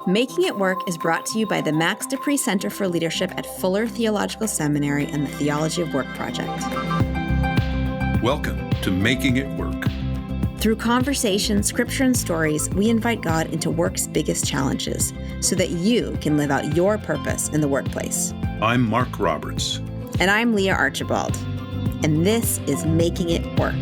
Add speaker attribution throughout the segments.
Speaker 1: Making It Work is brought to you by the Max Dupree Center for Leadership at Fuller Theological Seminary and the Theology of Work Project.
Speaker 2: Welcome to Making It Work.
Speaker 1: Through conversation, scripture, and stories, we invite God into work's biggest challenges so that you can live out your purpose in the workplace.
Speaker 2: I'm Mark Roberts.
Speaker 1: And I'm Leah Archibald. And this is Making It Work.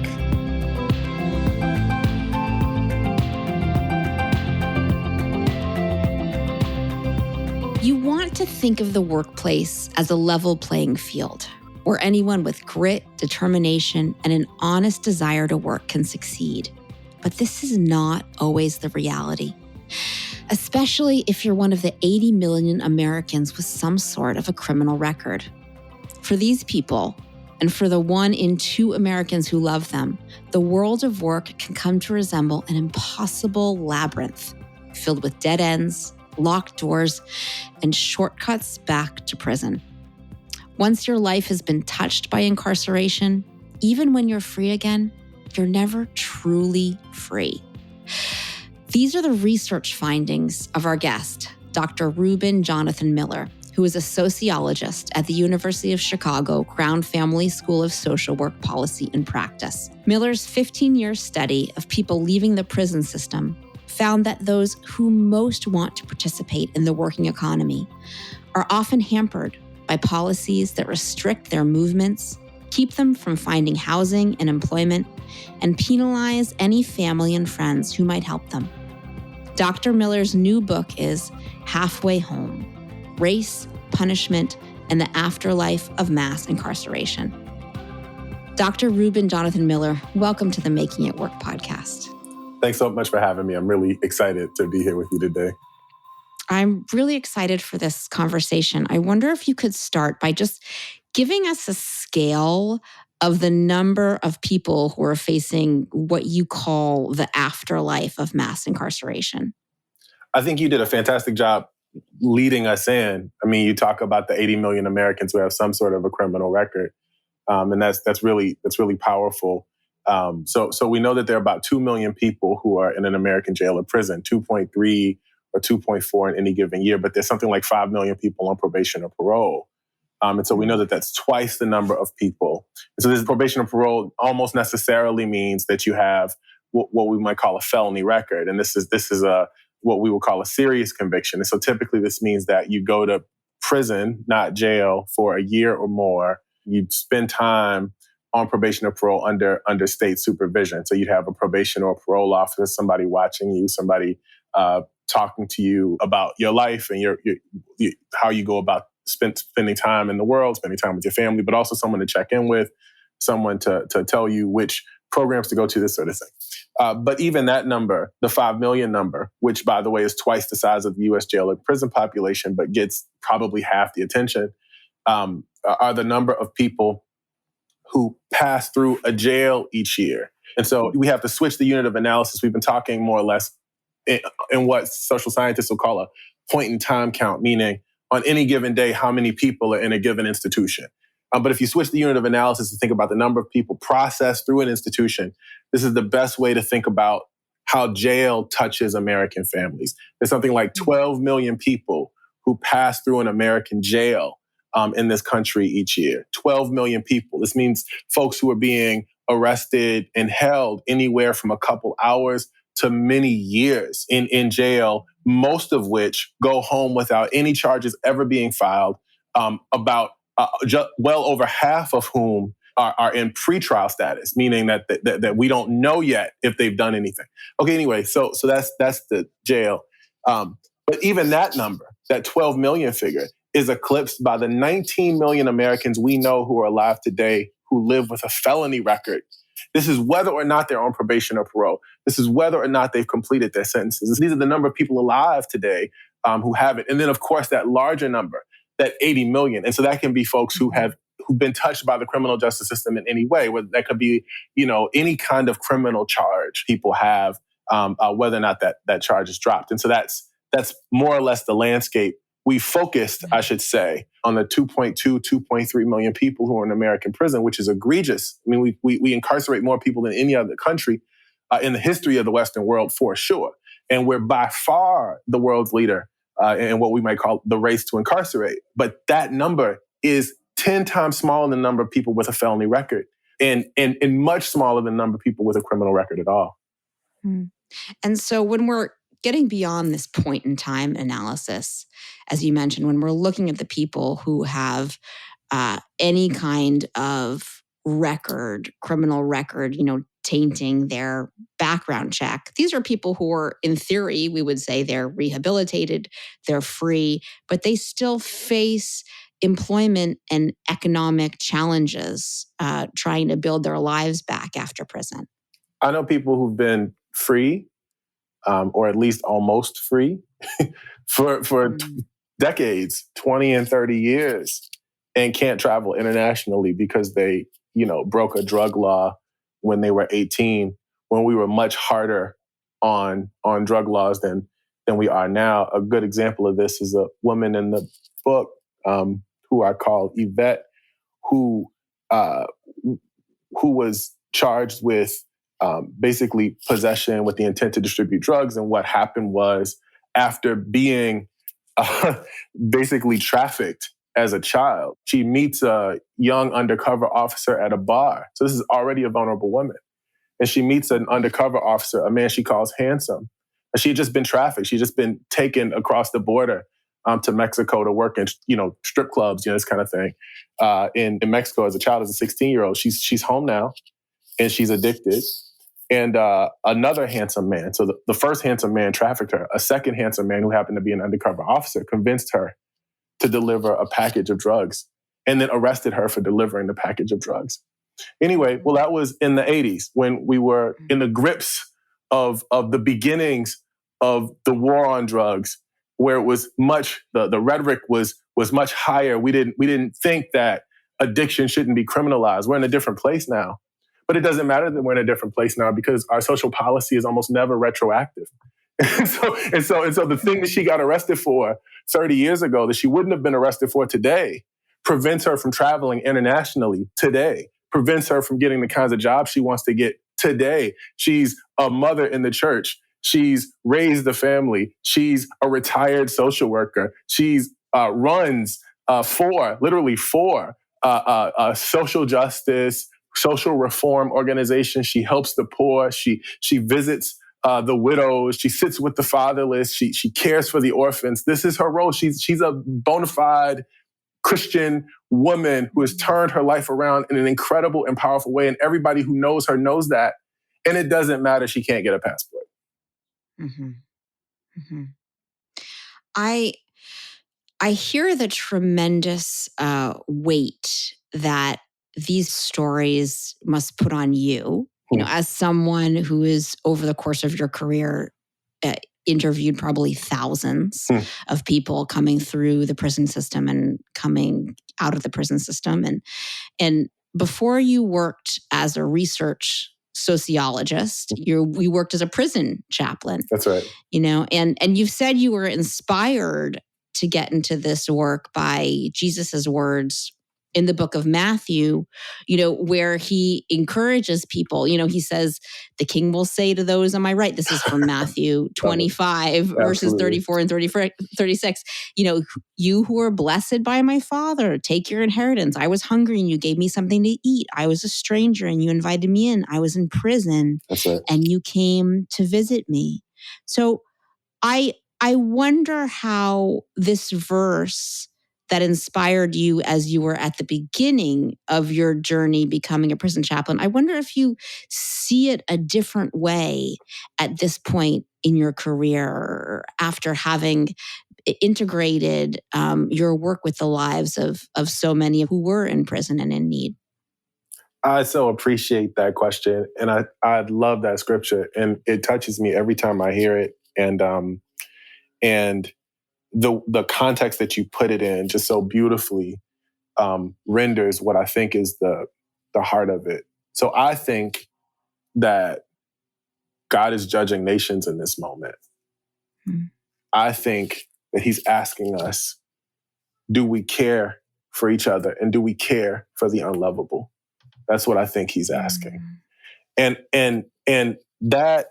Speaker 1: You want to think of the workplace as a level playing field where anyone with grit, determination, and an honest desire to work can succeed. But this is not always the reality, especially if you're one of the 80 million Americans with some sort of a criminal record. For these people, and for the 1 in 2 Americans who love them, the world of work can come to resemble an impossible labyrinth filled with dead ends, locked doors, and shortcuts back to prison. Once your life has been touched by incarceration, even when you're free again, you're never truly free. These are the research findings of our guest, Dr. Reuben Jonathan Miller, who is a sociologist at the University of Chicago Crown Family School of Social Work Policy and Practice. Miller's 15-year study of people leaving the prison system found that those who most want to participate in the working economy are often hampered by policies that restrict their movements, keep them from finding housing and employment, and penalize any family and friends who might help them. Dr. Miller's new book is Halfway Home: Race, Punishment, and the Afterlife of Mass Incarceration. Dr. Reuben Jonathan Miller, welcome to the Making It Work podcast.
Speaker 3: Thanks so much for having me. I'm really excited to be here with you today.
Speaker 1: I'm really excited for this conversation. I wonder if you could start by just giving us a scale of the number of people who are facing what you call the afterlife of mass incarceration.
Speaker 3: I think you did a fantastic job leading us in. I mean, you talk about the 80 million Americans who have some sort of a criminal record, and that's really powerful. So we know that there are about 2 million people who are in an American jail or prison, 2.3 or 2.4 in any given year, but there's something like 5 million people on probation or parole. And so we know that that's twice the number of people. And so this probation or parole almost necessarily means that you have what we might call a felony record. And this is what we would call a serious conviction. And so typically this means that you go to prison, not jail, for a year or more. You'd spend time on probation or parole under state supervision. So you'd have a probation or parole officer, somebody watching you, somebody talking to you about your life and your how you go about spending time in the world, spending time with your family, but also someone to check in with, someone to tell you which programs to go to, this sort of thing. But even that number, the 5 million number, which by the way is twice the size of the U.S. jail and prison population, but gets probably half the attention, are the number of people who pass through a jail each year. And so we have to switch the unit of analysis. We've been talking more or less in what social scientists will call a point in time count, meaning on any given day, how many people are in a given institution. But if you switch the unit of analysis to think about the number of people processed through an institution, this is the best way to think about how jail touches American families. There's something like 12 million people who pass through an American jail in this country each year. 12 million people. This means folks who are being arrested and held anywhere from a couple hours to many years in jail, most of which go home without any charges ever being filed, well over half of whom are in pretrial status, meaning that we don't know yet if they've done anything. Okay, anyway, so that's the jail. But even that number, that 12 million figure, is eclipsed by the 19 million Americans we know who are alive today who live with a felony record. This is whether or not they're on probation or parole. This is whether or not they've completed their sentences. These are the number of people alive today who have it. And then, of course, that larger number, that 80 million. And so that can be folks who've been touched by the criminal justice system in any way. Whether that could be, any kind of criminal charge people have, whether or not that charge is dropped. And so that's more or less the landscape. We focused, I should say, on the 2.2, 2.3 million people who are in American prison, which is egregious. I mean, we incarcerate more people than any other country. in the history of the Western world for sure. And we're by far the world's leader in what we might call the race to incarcerate. But that number is 10 times smaller than the number of people with a felony record and much smaller than the number of people with a criminal record at all.
Speaker 1: Mm. And so when we're getting beyond this point in time analysis, as you mentioned, when we're looking at the people who have any kind of record, criminal record, tainting their background check. These are people who are, in theory, we would say they're rehabilitated, they're free, but they still face employment and economic challenges trying to build their lives back after prison.
Speaker 3: I know people who've been free, or at least almost free, for decades, 20 and 30 years, and can't travel internationally because they, broke a drug law when they were 18, when we were much harder on drug laws than we are now. A good example of this is a woman in the book who I call Yvettes, who was charged with basically possession with the intent to distribute drugs. And what happened was, after being basically trafficked as a child, she meets a young undercover officer at a bar. So this is already a vulnerable woman. And she meets an undercover officer, a man she calls handsome. And she had just been trafficked. She'd just been taken across the border to Mexico to work in, strip clubs, this kind of thing. In Mexico as a child, as a 16-year-old. She's home now and she's addicted. And another handsome man, so the first handsome man trafficked her. A second handsome man who happened to be an undercover officer convinced her to deliver a package of drugs and then arrested her for delivering the package of drugs. Anyway, well, that was in the 80s when we were in the grips of the beginnings of the war on drugs, where it was the rhetoric was much higher. We didn't think that addiction shouldn't be criminalized. We're in a different place now. But it doesn't matter that we're in a different place now because our social policy is almost never retroactive. And so the thing that she got arrested for 30 years ago that she wouldn't have been arrested for today prevents her from traveling internationally today, prevents her from getting the kinds of jobs she wants to get today. She's a mother in the church. She's raised a family. She's a retired social worker. She's runs four social justice, social reform organizations. She helps the poor. She visits the widows. She sits with the fatherless. She cares for the orphans. This is her role. She's a bona fide Christian woman who has turned her life around in an incredible and powerful way. And everybody who knows her knows that. And it doesn't matter she can't get a passport.
Speaker 1: Mm-hmm. Mm-hmm. I hear the tremendous weight that these stories must put on you, as someone who is, over the course of your career, interviewed probably thousands of people coming through the prison system and coming out of the prison system. And before you worked as a research sociologist, we worked as a prison chaplain.
Speaker 3: That's right.
Speaker 1: And you've said you were inspired to get into this work by Jesus's words in the book of Matthew, where he encourages people. He says, the king will say to those on my right, this is from Matthew 25, verses 34 and 36, you who are blessed by my Father, take your inheritance. I was hungry and you gave me something to eat. I was a stranger and you invited me in. I was in prison and you came to visit me. So I wonder how this verse that inspired you as you were at the beginning of your journey becoming a prison chaplain, I wonder if you see it a different way at this point in your career after having integrated your work with the lives of so many who were in prison and in need.
Speaker 3: I so appreciate that question. And I love that scripture. And it touches me every time I hear it. And the context that you put it in just so beautifully renders what I think is the heart of it. So I think that God is judging nations in this moment. I think that he's asking us, do we care for each other and do we care for the unlovable? That's what I think he's asking. And that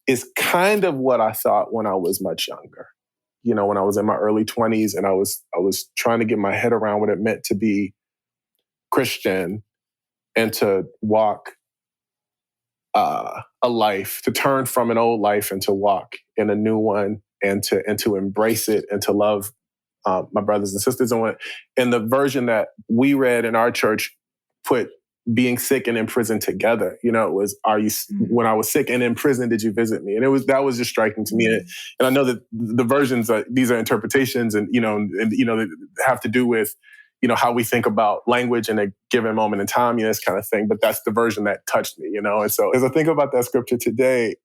Speaker 3: is kind of what I thought when I was much younger. You know, when I was in my early 20s and I was trying to get my head around what it meant to be Christian and to walk a life, to turn from an old life and to walk in a new one, and to embrace it and to love my brothers and sisters. And the version that we read in our church put being sick and in prison together. You know, it was, when I was sick and in prison, did you visit me? And that was just striking to me. And I know that the versions, these are interpretations and they have to do with, how we think about language in a given moment in time, this kind of thing. But that's the version that touched me, And so as I think about that scripture today,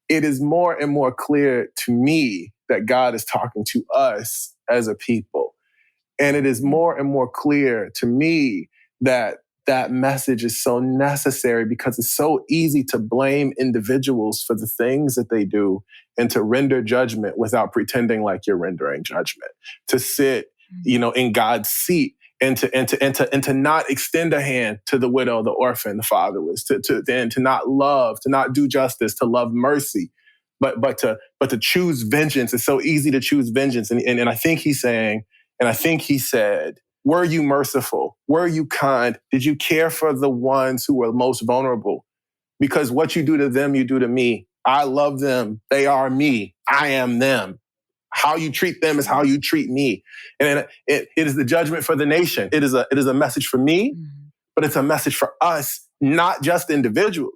Speaker 3: it is more and more clear to me that God is talking to us as a people. And it is more and more clear to me that that message is so necessary, because it's so easy to blame individuals for the things that they do and to render judgment without pretending like you're rendering judgment, to sit, in God's seat and to not extend a hand to the widow, the orphan, the fatherless, to not love, to not do justice, to love mercy, but to choose vengeance. It's so easy to choose vengeance. And I think he's saying, and I think he said, were you merciful? Were you kind? Did you care for the ones who were most vulnerable? Because what you do to them, you do to me. I love them. They are me. I am them. How you treat them is how you treat me. And it is the judgment for the nation. It is a message for me, but it's a message for us, not just individually,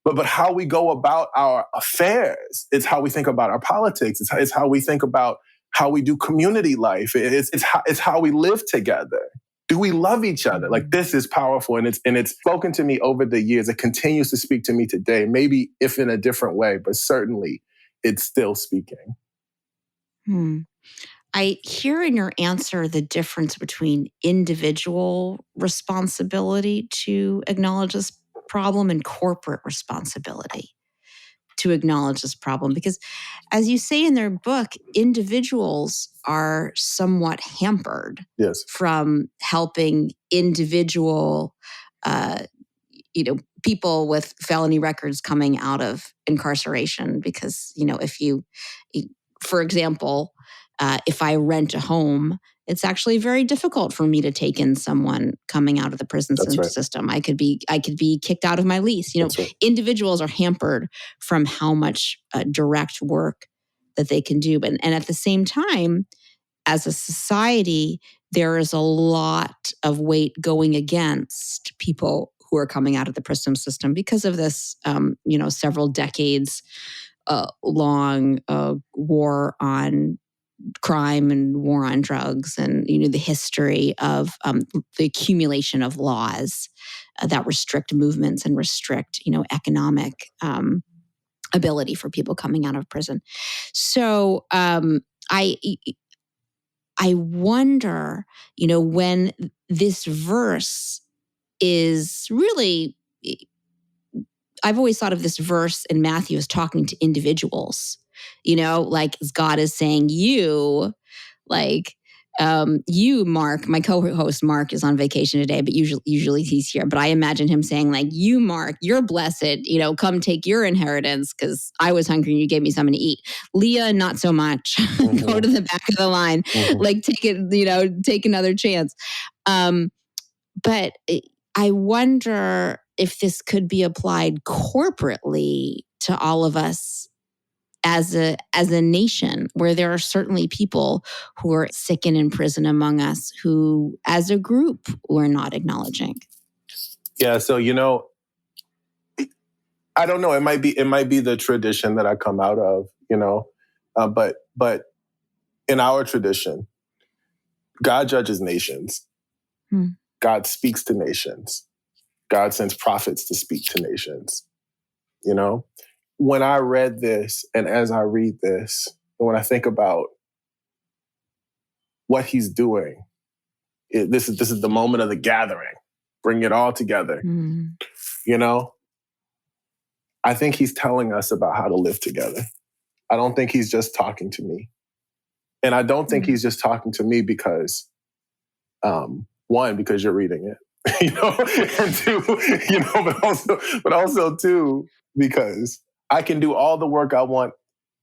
Speaker 3: but how we go about our affairs. It's how we think about our politics. It's how we think about how we do community life. It's how we live together. Do we love each other? Like, this is powerful, and it's spoken to me over the years. It continues to speak to me today, maybe if in a different way, but certainly it's still speaking.
Speaker 1: I hear in your answer the difference between individual responsibility to acknowledge this problem and corporate responsibility to acknowledge this problem. Because as you say in their book, individuals are somewhat hampered from helping individual people with felony records coming out of incarceration. Because, for example, if I rent a home, it's actually very difficult for me to take in someone coming out of the prison system. I could be kicked out of my lease. Individuals are hampered from how much direct work that they can do. And at the same time, as a society, there is a lot of weight going against people who are coming out of the prison system because of this, several decades long war on crime and war on drugs, and the history of the accumulation of laws that restrict movements and restrict economic ability for people coming out of prison. So I wonder, when this verse is really, I've always thought of this verse in Matthew as talking to individuals, like God is saying, you, Mark, my co-host Mark is on vacation today, but usually he's here. But I imagine him saying, you, Mark, you're blessed, come take your inheritance because I was hungry and you gave me something to eat. Leah, not so much. Go to the back of the line, take it, take another chance. But I wonder if this could be applied corporately to all of us as a nation, where there are certainly people who are sick and in prison among us who, as a group, we're not acknowledging.
Speaker 3: Yeah, so I don't know. It might be the tradition that I come out of, but in our tradition, God judges nations. God speaks to nations. God sends prophets to speak to nations. When I read this, and as I read this, and when I think about what he's doing, this is the moment of the gathering. Bring it all together. I think he's telling us about how to live together. I don't think he's just talking to me. And I don't think he's just talking to me because, one, because you're reading it, and two, but also two, because I can do all the work I want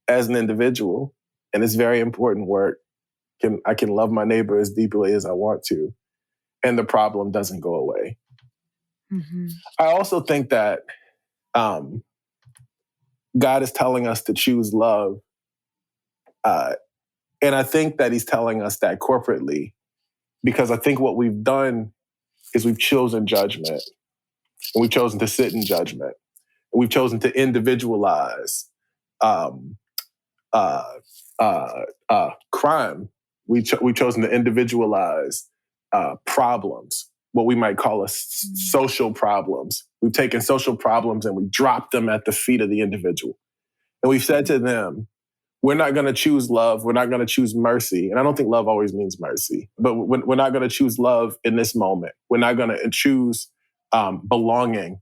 Speaker 3: as an individual, and it's very important work. I can love my neighbor as deeply as I want to, and the problem doesn't go away. Mm-hmm. I also think that God is telling us to choose love. And I think that he's telling us that corporately, because I think what we've done is we've chosen judgment, and we've chosen to sit in judgment, and we've chosen to individualize crime. We've chosen to individualize problems, what we might call social problems. We've taken social problems and we dropped them at the feet of the individual. And we've said to them, we're not going to choose love. We're not going to choose mercy. And I don't think love always means mercy, but we're not going to choose love in this moment. We're not going to choose belonging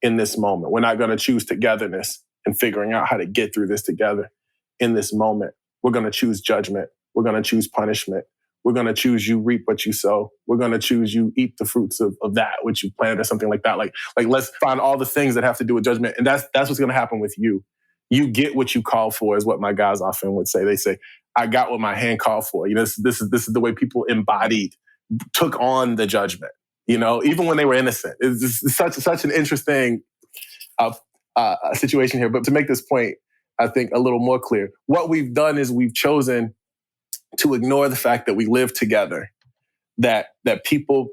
Speaker 3: in this moment. We're not going to choose togetherness and figuring out how to get through this together in this moment. We're going to choose judgment. We're going to choose punishment. We're going to choose you reap what you sow. We're going to choose you eat the fruits of that which you planted, or something like that. Like let's find all the things that have to do with judgment. And that's what's going to happen with you. You get what you call for, is what my guys often would say. They say, I got what my hand called for. This is the way people took on the judgment, even when they were innocent. It's such an interesting situation here. But to make this point, I think a little more clear, what we've done is we've chosen to ignore the fact that we live together, that people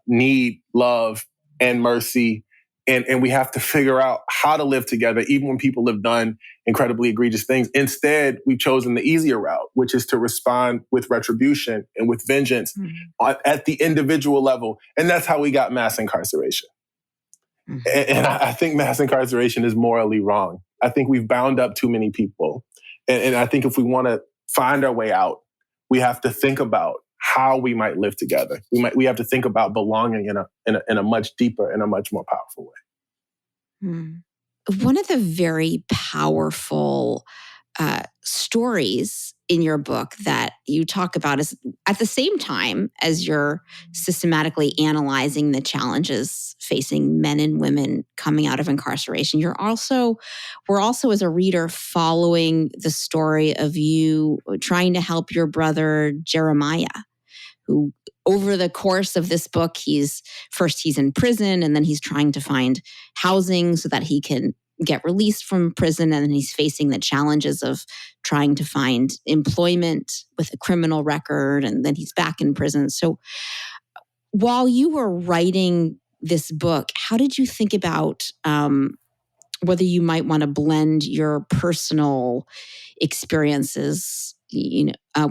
Speaker 3: need love and mercy, and we have to figure out how to live together, even when people have done incredibly egregious things. Instead, we've chosen the easier route, which is to respond with retribution and with vengeance at the individual level. And that's how we got mass incarceration. And I think mass incarceration is morally wrong. I think we've bound up too many people. And I think if we want to find our way out, we have to think about how we might live together. We have to think about belonging in a much deeper and a much more powerful way.
Speaker 1: One of the very powerful stories in your book that you talk about is, at the same time as you're systematically analyzing the challenges facing men and women coming out of incarceration, we're also as a reader following the story of you trying to help your brother Jeremiah, who over the course of this book, he's in prison, and then he's trying to find housing so that he can get released from prison, and then he's facing the challenges of trying to find employment with a criminal record, and then he's back in prison. So while you were writing this book, how did you think about whether you might want to blend your personal experiences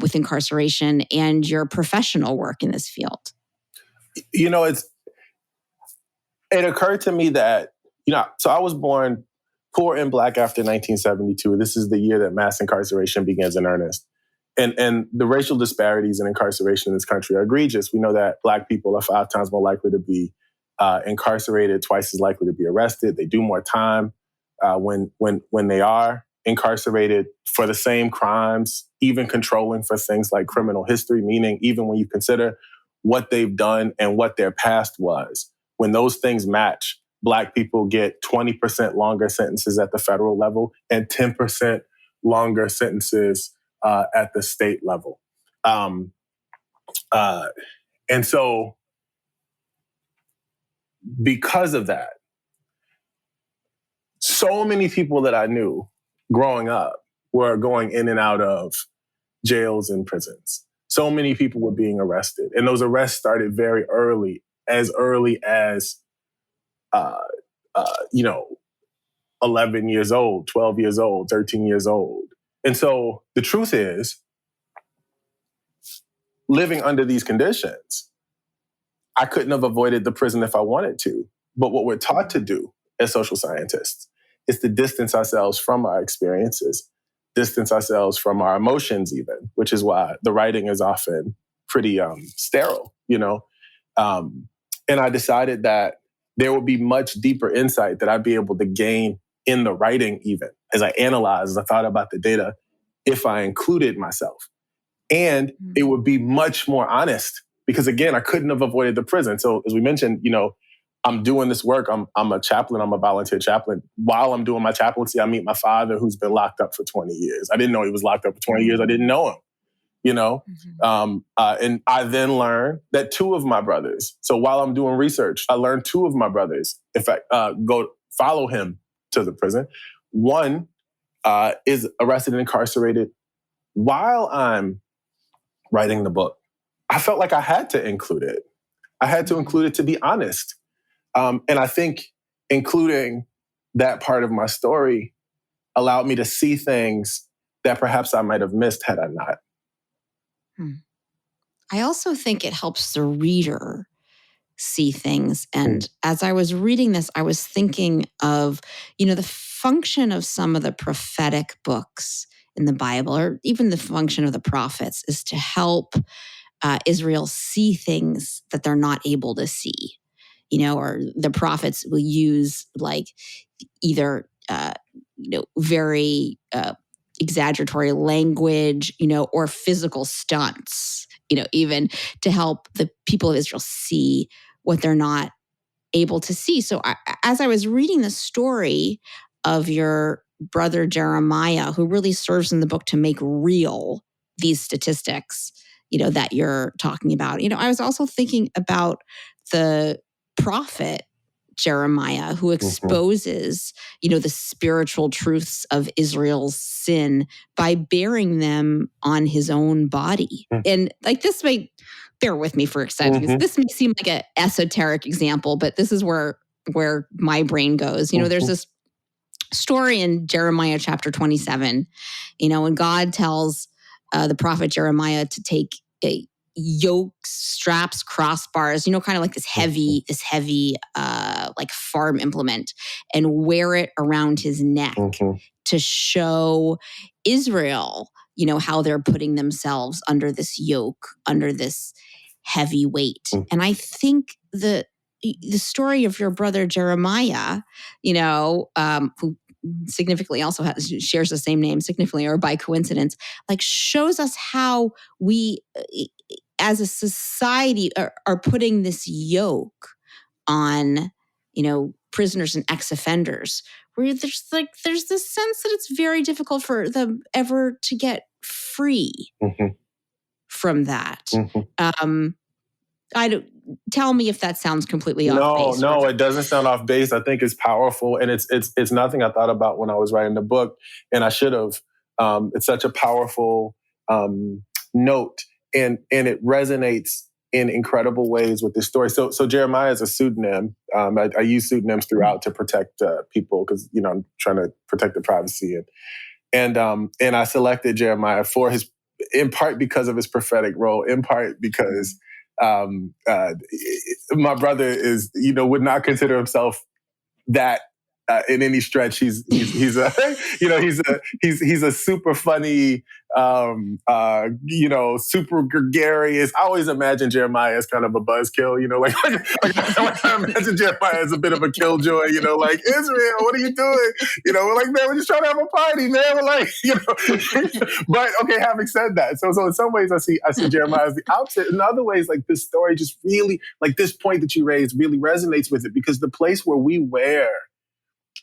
Speaker 1: with incarceration and your professional work in this field?
Speaker 3: It occurred to me that, so I was born poor and Black after 1972. This is the year that mass incarceration begins in earnest. And the racial disparities in incarceration in this country are egregious. We know that Black people are 5 times more likely to be incarcerated, twice as likely to be arrested. They do more time when they are incarcerated for the same crimes, even controlling for things like criminal history, meaning even when you consider what they've done and what their past was, when those things match, Black people get 20% longer sentences at the federal level and 10% longer sentences at the state level. And so because of that, so many people that I knew growing up were going in and out of jails and prisons. So many people were being arrested. And those arrests started very early as 11 years old, 12 years old, 13 years old. And so the truth is, living under these conditions, I couldn't have avoided the prison if I wanted to. But what we're taught to do as social scientists is to distance ourselves from our experiences, distance ourselves from our emotions even, which is why the writing is often pretty sterile, And I decided that there would be much deeper insight that I'd be able to gain in the writing even, as I analyzed, as I thought about the data, if I included myself. And it would be much more honest because, again, I couldn't have avoided the prison. So as we mentioned, I'm doing this work. I'm a chaplain. I'm a volunteer chaplain. While I'm doing my chaplaincy, I meet my father, who's been locked up for 20 years. I didn't know he was locked up for 20 years. I didn't know him, you know? And I then learned that two of my brothers, so while I'm doing research, I learned two of my brothers, in fact, go follow him to the prison. One is arrested and incarcerated. While I'm writing the book, I felt like I had to include it. I had to include it, to be honest. And I think including that part of my story allowed me to see things that perhaps I might have missed had I not.
Speaker 1: I also think it helps the reader see things. And as I was reading this, I was thinking of, the function of some of the prophetic books in the Bible, or even the function of the prophets, is to help Israel see things that they're not able to see. Or the prophets will use either very exaggeratory language, or physical stunts, even to help the people of Israel see what they're not able to see. So as I was reading the story of your brother Jeremiah, who really serves in the book to make real these statistics, that you're talking about, I was also thinking about the prophet Jeremiah, who exposes, the spiritual truths of Israel's sin by bearing them on his own body. And this may, bear with me for a second, because this may seem like an esoteric example, but this is where my brain goes. There's this story in Jeremiah chapter 27, when God tells the prophet Jeremiah to take yokes, straps, crossbars, kind of like this heavy like farm implement, and wear it around his neck to show Israel, how they're putting themselves under this yoke, under this heavy weight. And I think the story of your brother Jeremiah, who significantly also shares the same name, significantly or by coincidence, shows us how we, as a society, are putting this yoke on, prisoners and ex-offenders, where there's this sense that it's very difficult for them ever to get free from that. Tell me if that sounds completely off base.
Speaker 3: No, it doesn't sound off base. I think it's powerful, and it's nothing I thought about when I was writing the book, and I should have. It's such a powerful note, and it resonates in incredible ways with this story. So Jeremiah is a pseudonym. I use pseudonyms throughout to protect people, because I'm trying to protect the privacy, and I selected Jeremiah for his, in part because of his prophetic role, in part because my brother is, would not consider himself that in any stretch. He's a he's a super funny, super gregarious. I always imagine Jeremiah as kind of a buzzkill, I imagine Jeremiah as a bit of a killjoy, like, Israel, what are you doing? We're like, man, we're just trying to have a party, man. We're like, But okay, having said that, so in some ways I see Jeremiah as the opposite. In other ways, this story just really, this point that you raised really resonates with it, because the place where we wear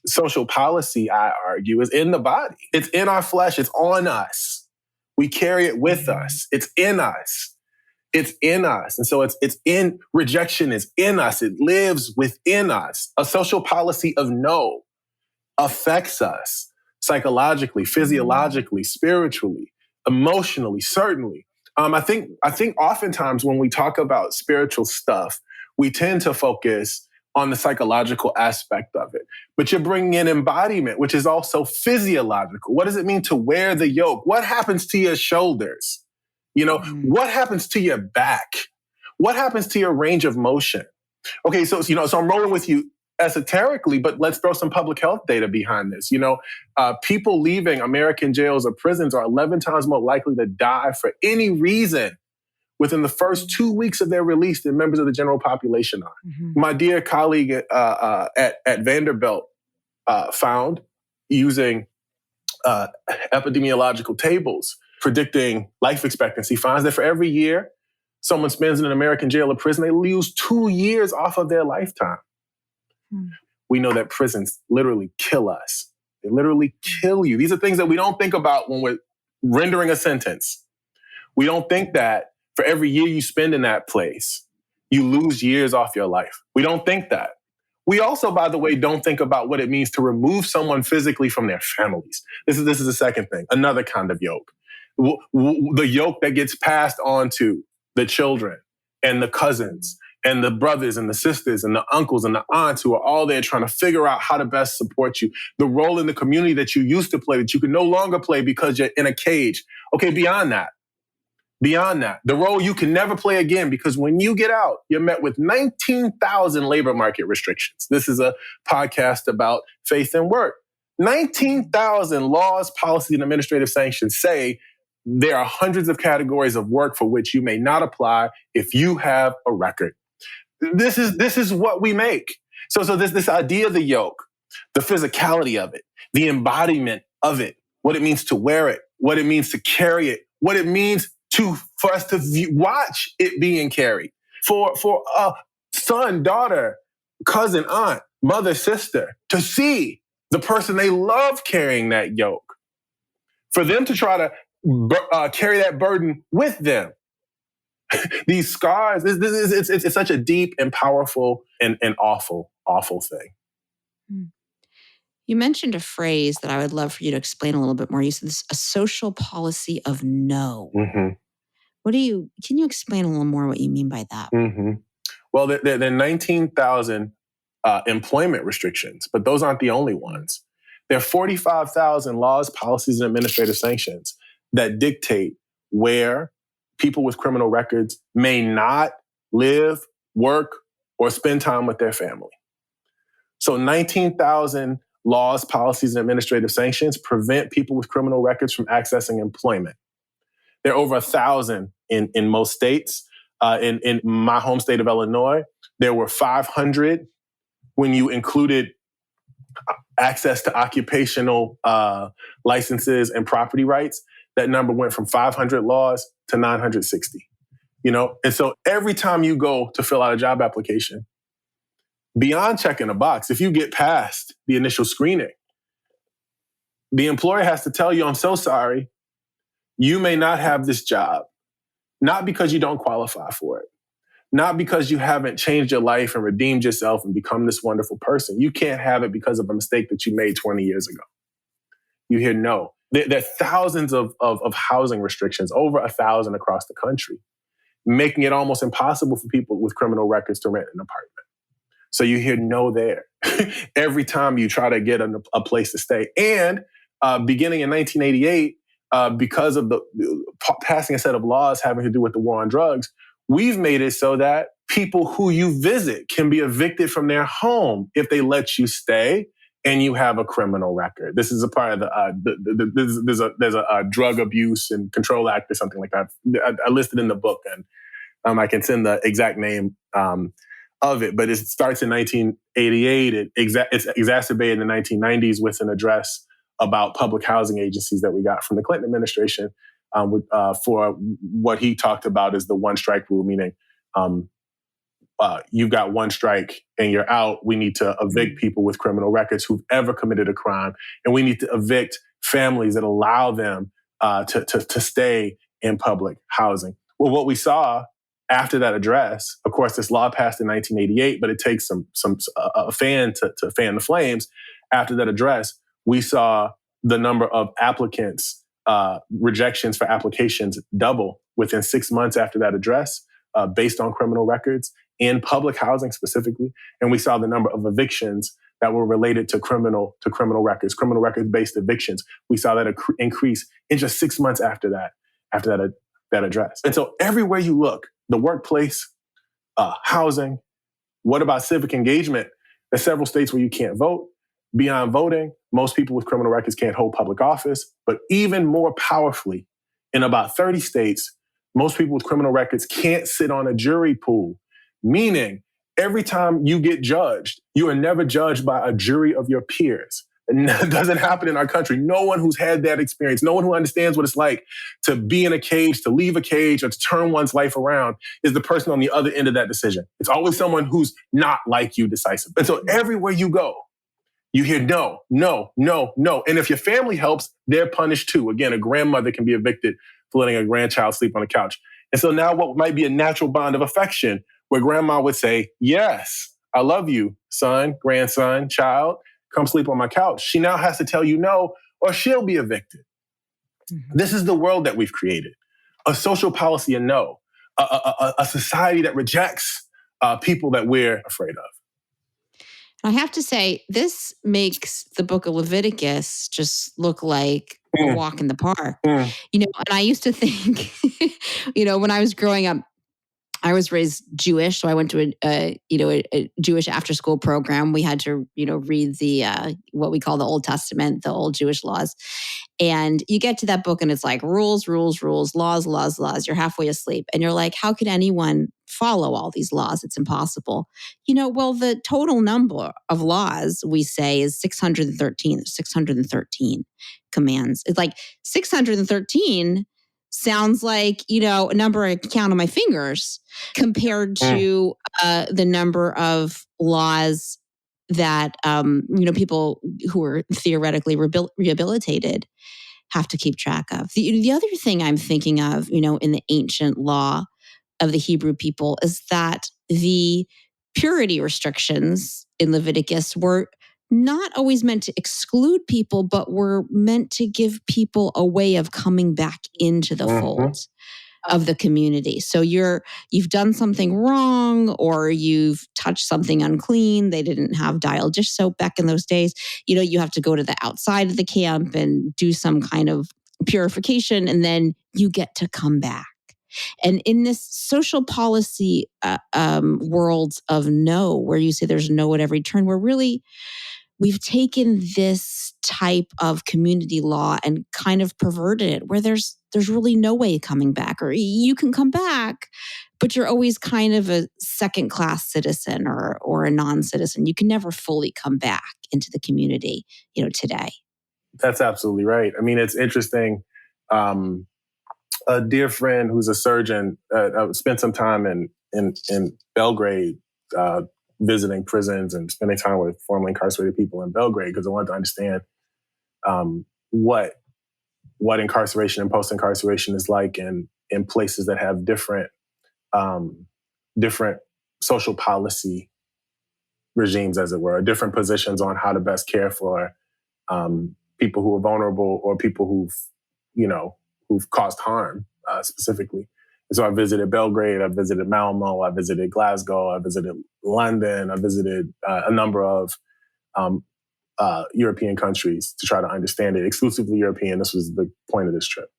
Speaker 3: social policy, I argue, is in the body. It's in our flesh. It's on us. We carry it with us. It's in us. It's in us. And so it's in, rejection is in us. It lives within us. A social policy of no affects us psychologically, physiologically, spiritually, emotionally, certainly. I think oftentimes when we talk about spiritual stuff, we tend to focus on the psychological aspect of it. But you're bringing in embodiment, which is also physiological. What does it mean to wear the yoke? What happens to your shoulders? What happens to your back? What happens to your range of motion? Okay, so I'm rolling with you esoterically, but let's throw some public health data behind this. People leaving American jails or prisons are 11 times more likely to die for any reason within the first 2 weeks of their release than members of the general population are. My dear colleague at Vanderbilt found, using epidemiological tables predicting life expectancy, finds that for every year someone spends in an American jail or prison, they lose 2 years off of their lifetime. We know that prisons literally kill us. They literally kill you. These are things that we don't think about when we're rendering a sentence. We don't think that for every year you spend in that place, you lose years off your life. We don't think that. We also, by the way, don't think about what it means to remove someone physically from their families. This is the second thing, another kind of yoke. The yoke that gets passed on to the children and the cousins and the brothers and the sisters and the uncles and the aunts who are all there trying to figure out how to best support you. The role in the community that you used to play that you can no longer play because you're in a cage. Okay, beyond that, the role you can never play again because when you get out, you're met with 19,000 labor market restrictions. This is a podcast about faith and work. 19,000 laws, policies, and administrative sanctions say there are hundreds of categories of work for which you may not apply if you have a record. This is what we make. So this idea of the yoke, the physicality of it, the embodiment of it, what it means to wear it, what it means to carry it, what it means for us to watch it being carried. For a son, daughter, cousin, aunt, mother, sister, to see the person they love carrying that yoke. For them to try to carry that burden with them. These scars, it's such a deep and powerful and awful thing.
Speaker 1: You mentioned a phrase that I would love for you to explain a little bit more. You said this, a social policy of no.
Speaker 3: Mm-hmm.
Speaker 1: Can you explain a little more what you mean by that?
Speaker 3: Mm-hmm. Well, there are 19,000 employment restrictions, but those aren't the only ones. There are 45,000 laws, policies, and administrative sanctions that dictate where people with criminal records may not live, work, or spend time with their family. So 19,000 laws, policies, and administrative sanctions prevent people with criminal records from accessing employment. There are over 1,000 in most states. In my home state of Illinois, there were 500 when you included access to occupational licenses and property rights. That number went from 500 laws to 960. And so every time you go to fill out a job application, beyond checking a box, if you get past the initial screening, the employer has to tell you, I'm so sorry, you may not have this job, not because you don't qualify for it, not because you haven't changed your life and redeemed yourself and become this wonderful person. You can't have it because of a mistake that you made 20 years ago. You hear no. There are thousands of housing restrictions, over 1,000 across the country, making it almost impossible for people with criminal records to rent an apartment. So you hear no there every time you try to get a place to stay. And beginning in 1988, because of the passing a set of laws having to do with the war on drugs, we've made it so that people who you visit can be evicted from their home if they let you stay and you have a criminal record. This is a part of there's a drug abuse and control act or something like that. I listed in the book, and I can send the exact name of it. But it starts in 1988. It's exacerbated in the 1990s with an address about public housing agencies that we got from the Clinton administration for what he talked about as the one strike rule, meaning you've got one strike and you're out. We need to evict people with criminal records who've ever committed a crime. And we need to evict families that allow them to stay in public housing. Well, what we saw after that address, of course, this law passed in 1988, but it takes a fan to fan the flames. After that address, we saw the number of applicants, rejections for applications double within 6 months after that address, based on criminal records in public housing specifically. And we saw the number of evictions that were related to criminal records, criminal records-based evictions. We saw that increase in just 6 months after that address. And so everywhere you look, the workplace, housing, what about civic engagement? There's several states where you can't vote. Beyond voting, most people with criminal records can't hold public office. But even more powerfully, in about 30 states, most people with criminal records can't sit on a jury pool, meaning every time you get judged, you are never judged by a jury of your peers. It doesn't happen in our country. No one who's had that experience, no one who understands what it's like to be in a cage, to leave a cage, or to turn one's life around is the person on the other end of that decision. It's always someone who's not like you decisive. And so everywhere you go, you hear no, no, no, no. And if your family helps, they're punished too. Again, a grandmother can be evicted for letting a grandchild sleep on a couch. And so now what might be a natural bond of affection where grandma would say, yes, I love you, son, grandson, child, come sleep on my couch. She now has to tell you no, or she'll be evicted. Mm-hmm. This is the world that we've created. A social policy of no, a society that rejects people that we're afraid of.
Speaker 1: I have to say, this makes the book of Leviticus just look like a walk in the park. And I used to think, when I was growing up, I was raised Jewish, so I went to a Jewish after-school program. We had to, read the what we call the Old Testament, the old Jewish laws. And you get to that book and it's like rules, rules, rules, laws, laws, laws. You're halfway asleep. And you're like, how could anyone follow all these laws? It's impossible. Well, the total number of laws we say is 613. There's 613 commands. It's like 613 sounds like, a number I can count on my fingers compared to the number of laws that, people who are theoretically rehabilitated have to keep track of. The other thing I'm thinking of, in the ancient law of the Hebrew people is that the purity restrictions in Leviticus were not always meant to exclude people, but were meant to give people a way of coming back into the fold of the community. So you've done something wrong, or you've touched something unclean. They didn't have dial dish soap back in those days. You have to go to the outside of the camp and do some kind of purification, and then you get to come back. And in this social policy world of no, where you say there's no at every turn, we've taken this type of community law and kind of perverted it, where there's really no way coming back, or you can come back, but you're always kind of a second-class citizen or a non-citizen. You can never fully come back into the community, today.
Speaker 3: That's absolutely right. I mean, it's interesting. A dear friend who's a surgeon spent some time in Belgrade, visiting prisons and spending time with formerly incarcerated people in Belgrade, because I wanted to understand what incarceration and post-incarceration is like in places that have different social policy regimes, as it were, different positions on how to best care for people who are vulnerable or people who've caused harm specifically. And so I visited Belgrade, I visited Malmo, I visited Glasgow, I visited London, I visited a number of European countries to try to understand it, exclusively European. This was the point of this trip.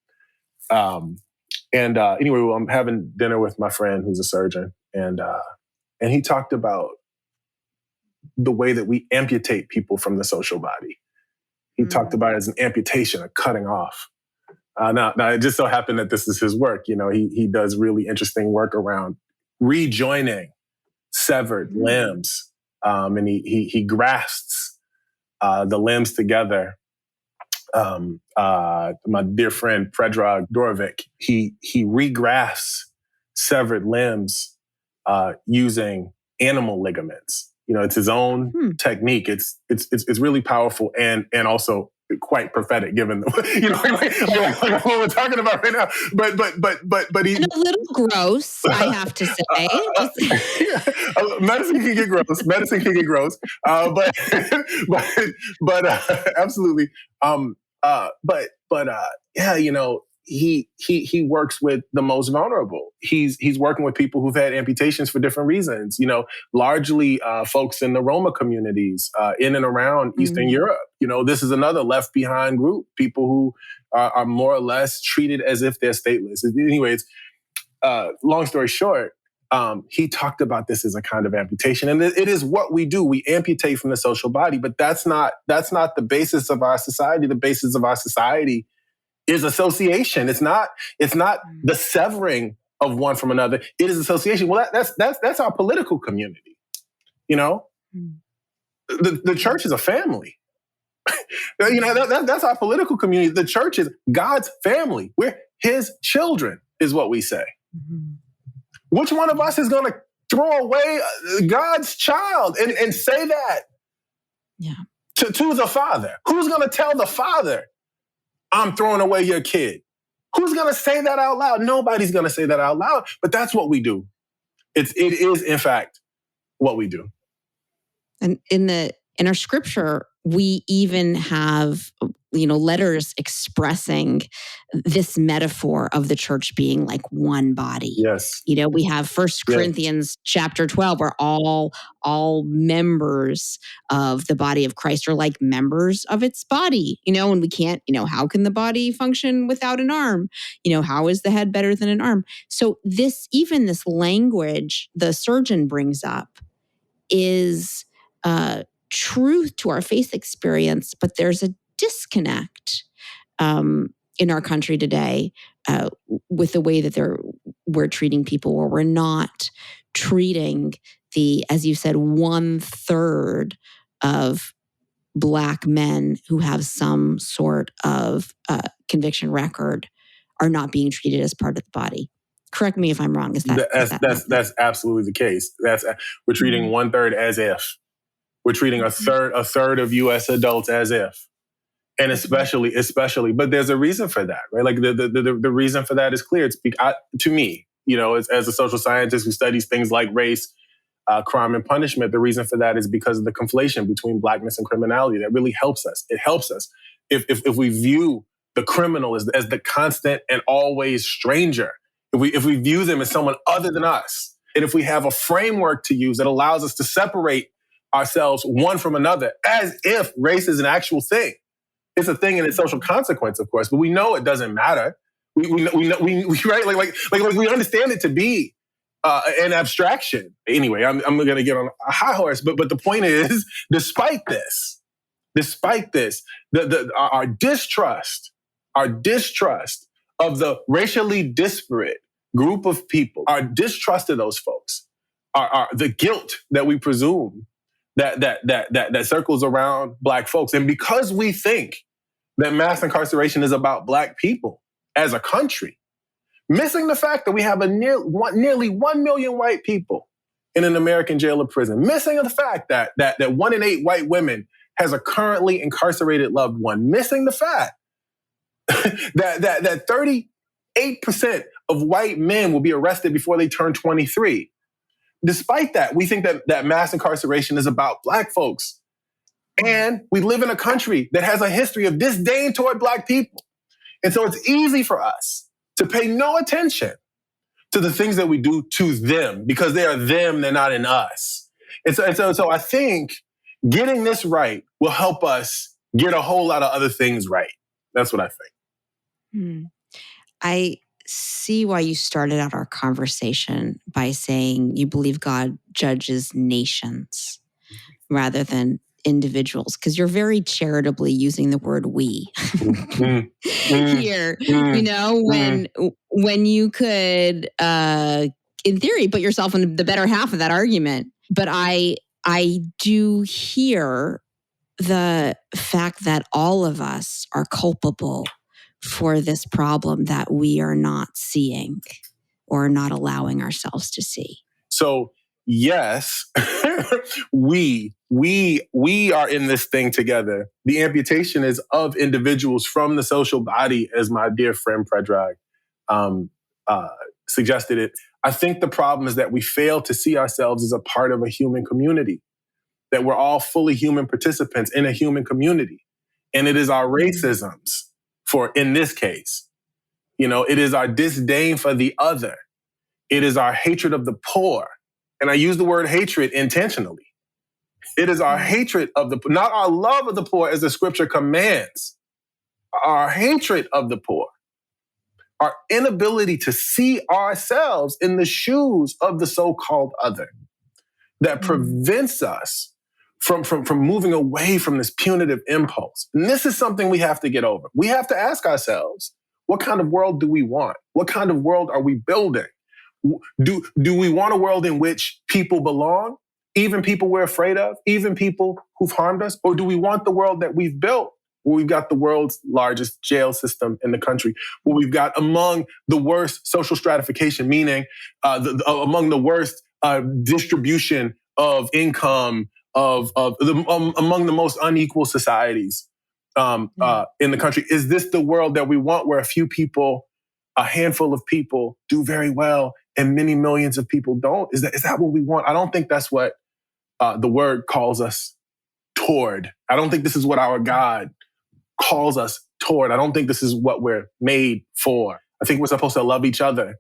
Speaker 3: Anyway, I'm having dinner with my friend who's a surgeon, and he talked about the way that we amputate people from the social body. He talked about it as an amputation, a cutting off. Now, it just so happened that this is his work. He does really interesting work around rejoining severed limbs, and he grafts the limbs together. My dear friend Predrag Dorovic, he regrafts severed limbs using animal ligaments. It's his own technique. It's really powerful and also quite prophetic, given what we're talking about right now. But
Speaker 1: and a little gross, I have to say.
Speaker 3: Medicine can get gross. But absolutely. He works with the most vulnerable. He's working with people who've had amputations for different reasons. Largely folks in the Roma communities in and around Eastern Europe. This is another left behind group. People who are more or less treated as if they're stateless. Anyways, long story short, he talked about this as a kind of amputation, and it is what we do. We amputate from the social body, but that's not the basis of our society. The basis of our society is association. It's not the severing of one from another. It is association. Well, that's our political community. The church is a family. That's our political community. The church is God's family. We're his children, is what we say. Mm-hmm. Which one of us is going to throw away God's child and say that to the father? Who's going to tell the father, I'm throwing away your kid? Who's going to say that out loud? Nobody's going to say that out loud, but that's what we do. It is, in fact, what we do.
Speaker 1: And in our scripture, we even have, letters expressing this metaphor of the church being like one body.
Speaker 3: Yes.
Speaker 1: We have 1 Corinthians chapter 12, where all members of the body of Christ are like members of its body, and we can't, how can the body function without an arm? How is the head better than an arm? So this language the surgeon brings up is truth to our faith experience, but there's a disconnect in our country today with the way that we're treating people, where we're not treating the, as you said, 1/3 of Black men who have some sort of conviction record are not being treated as part of the body. Correct me if I'm wrong.
Speaker 3: That's absolutely the case. We're treating 1/3 as if. We're treating a third of U.S. adults as if. And especially, but there's a reason for that, right? Like the reason for that is clear. It's to me, as a social scientist who studies things like race, crime, and punishment, the reason for that is because of the conflation between Blackness and criminality. That really helps us. It helps us if we view the criminal as the constant and always stranger. If we view them as someone other than us, and if we have a framework to use that allows us to separate ourselves one from another, as if race is an actual thing. It's a thing and its social consequence, of course, but we know it doesn't matter. We right? Like we understand it to be an abstraction. Anyway, I'm going to get on a high horse, but the point is, despite this, our distrust of the racially disparate group of people, our distrust of those folks, are the guilt that we presume that circles around Black folks, and because we think that mass incarceration is about Black people as a country, missing the fact that we have nearly 1 million white people in an American jail or prison, missing the fact that 1 in 8 white women has a currently incarcerated loved one, missing the fact that 38% of white men will be arrested before they turn 23. Despite that, we think that mass incarceration is about Black folks. And we live in a country that has a history of disdain toward Black people. And so it's easy for us to pay no attention to the things that we do to them, because they are them, they're not in us. And so I think getting this right will help us get a whole lot of other things right. That's what I think.
Speaker 1: I see why you started out our conversation by saying you believe God judges nations rather than individuals, because you're very charitably using the word we here, when you could, in theory, put yourself in the better half of that argument. But I do hear the fact that all of us are culpable for this problem that we are not seeing or not allowing ourselves to see.
Speaker 3: So yes, we are in this thing together. The amputation is of individuals from the social body, as my dear friend Predrag suggested it. I think the problem is that we fail to see ourselves as a part of a human community, that we're all fully human participants in a human community. And it is our racisms, in this case, it is our disdain for the other. It is our hatred of the poor. And I use the word hatred intentionally. It is our hatred of the poor, not our love of the poor as the scripture commands. Our hatred of the poor. Our inability to see ourselves in the shoes of the so-called other that prevents us from moving away from this punitive impulse. And this is something we have to get over. We have to ask ourselves, what kind of world do we want? What kind of world are we building? Do we want a world in which people belong, even people we're afraid of, even people who've harmed us? Or do we want the world that we've built, where we've got the world's largest jail system in the country, where we've got among the worst social stratification, meaning among the worst distribution of income, among the most unequal societies in the country. Is this the world that we want, where a few people, a handful of people do very well and many millions of people don't? Is that what we want? I don't think that's what the word calls us toward. I don't think this is what our God calls us toward. I don't think this is what we're made for. I think we're supposed to love each other.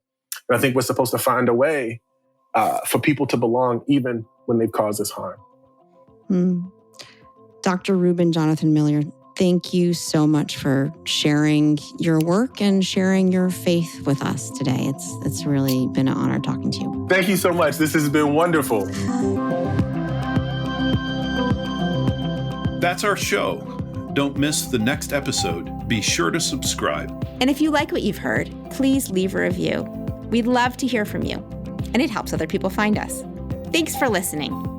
Speaker 3: And I think we're supposed to find a way for people to belong even when they've caused us harm.
Speaker 1: Dr. Reuben Jonathan Miller, thank you so much for sharing your work and sharing your faith with us today. It's really been an honor talking to you.
Speaker 3: Thank you so much. This has been wonderful.
Speaker 2: That's our show. Don't miss the next episode. Be sure to subscribe.
Speaker 4: And if you like what you've heard, please leave a review. We'd love to hear from you, and it helps other people find us. Thanks for listening.